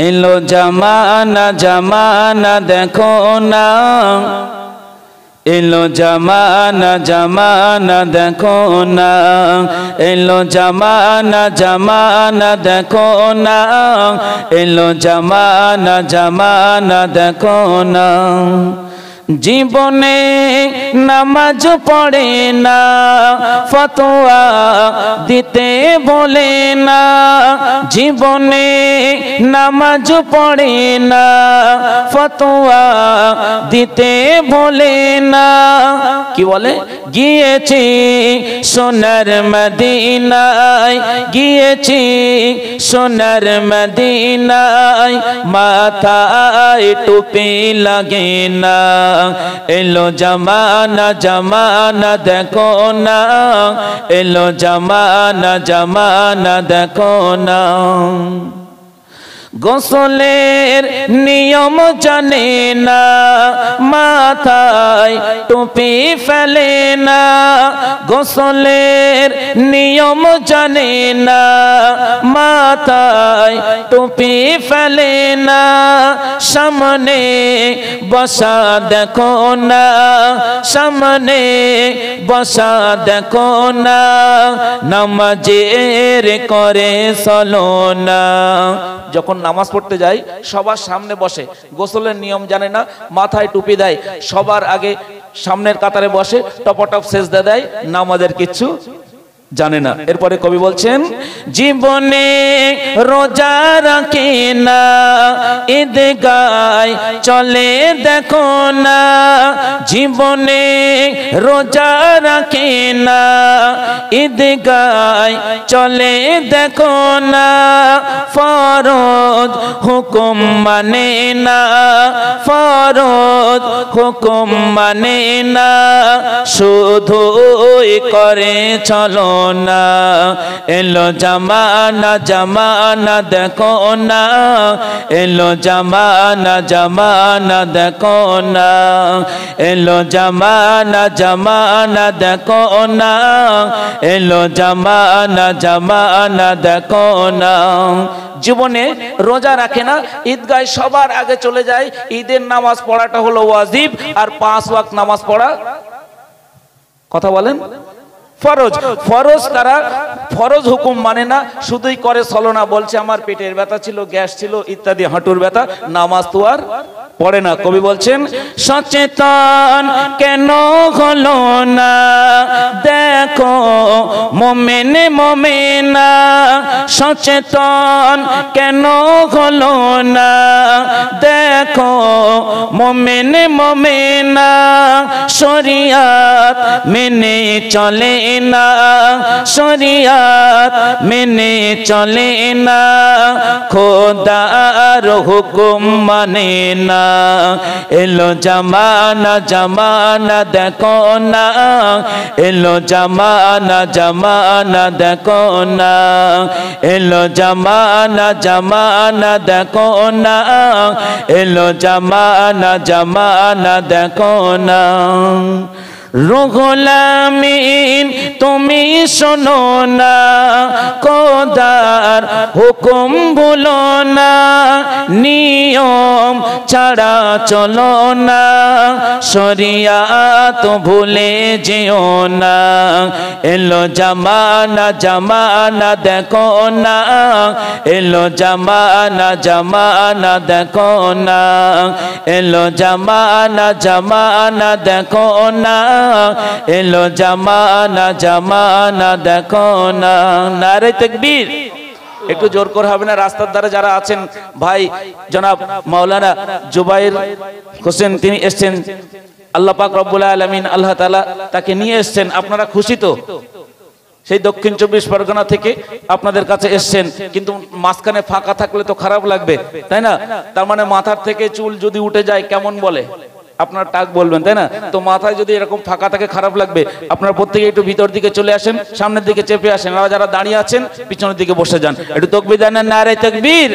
এলো জামানা জামানা দেখো না, এলো জামানা জামানা দেখো না, এলো জামানা জামানা দেখো না, এলো জামানা জামানা দেখো না। জীবনে নামাজ পড়ে না, ফতোয়া দিতে বলে না, জীবনে নামাজ পড়ে না, ফতোয়া দিতে বলে না। কি বলে? গিয়েছি সোনার মদিনায়, গিয়েছি সোনার মদিনায়, মাথায় টুপি লাগে না। এলো জামানা জামানা দেখো না, এলো জামানা জামানা দেখো না। গোসলের নিয়ম জানে না, মাথায় টুপি ফেলে না, গোসলের নিয়ম জানে না, মাথায় টুপি ফেলে না। সামনে বসা দেখো না, সামনে বসা দেখো না, নামাজের করে চলো না। যখন নামাজ পড়তে যাই সবার সামনে বসে, গোসলের নিয়ম জানে না, মাথায় টুপি দেয়, সবার আগে সামনের কাতারে বসে, টপটপ সেজদা দেয়, নামাজের কিচ্ছু জানে না। এরপরে কবি বলছেন, জীবনে রোজা রাখে না, ঈদগায় চলে দেখো না, জীবনে রোজা রাখে না, ঈদগায় চলে দেখো না। ফরজ হুকুম মানে না, ফরজ হুকুম মানে না, শুধু করে চলো না। এলো জামানা জামানা দেখো না, এলো জামানা জামানা দেখো না, এলো জামানা জামানা দেখো না, এলো জামানা জামানা দেখো না। জীবনে রোজা রাখে না, ঈদগায় সবার আগে চলে যায়। ঈদের নামাজ পড়াটা হলো ওয়াজিব, আর 5 ওয়াক্ত নামাজ পড়া কথা বলেন ফরজ। ফরজ তারা ফরজ হুকুম মানে না, শুধুই করে চলো না। বলছে আমার পেটের ব্যথা ছিল, গ্যাস ছিল ইত্যাদি, হাঁটুর ব্যথা, নামাজ তো আর পড়ে না। কবি বলছেন, সচেতন কেন হলো না, দেখো মোমেনে মোমেনা, সচেতন কেন হলো না, দেখো মোমেনে মোমেনা, শরিয়াত মেনে চলে না, শরিয়াত মেনে চলে না, খোদার হুকুম মানে না। এলো জামানা জামানা দেখো না, এলো জামানা জামানা দেখো না, এলো জামানা জামানা দেখো না, এলো জামানা জামানা দেখো না। রুহুল আমিন তুমি শোনো না, খোদার হুকুম ভুলো না, নিয়ম ছাড়া চলো না, শরিয়াত ভুলে যেও না। এলো জামানা জামানা দেখো না, এলো জামানা জামানা দেখো না, এলো জামানা জামানা দেখো না, এলো জামানা জামানা দেখো না। নারে তাকবীর। একটু জোর করে হবে না? রাস্তার ধারে যারা আছেন ভাই, জনাব মাওলানা জুবাইর হোসেন তিনি এসেছেন, আল্লাহ পাক রব্বুল আলামিন আল্লাহ তাআলা তাকে নিয়ে এসেছেন। আপনারা খুশি তো? সেই দক্ষিণ 24 পরগনা থেকে আপনাদের কাছে এসেছেন, কিন্তু মাঝখানে ফাঁকা থাকলে তো খারাপ লাগবে, তাই না? তার মানে মাথার থেকে চুল যদি উঠে যায় কেমন বলে আপনার টাক বলবেন, তাই না? তো মাথায় যদি এরকম ফাঁকা থাকে খারাপ লাগবে। আপনারা প্রত্যেকে একটু ভিতর দিকে চলে আসেন, সামনের দিকে চেপে আসেন, আর যারা দাঁড়িয়ে আছেন পিছনের দিকে বসে যান। একটু তাকবীর দেন, নারে তাকবীর।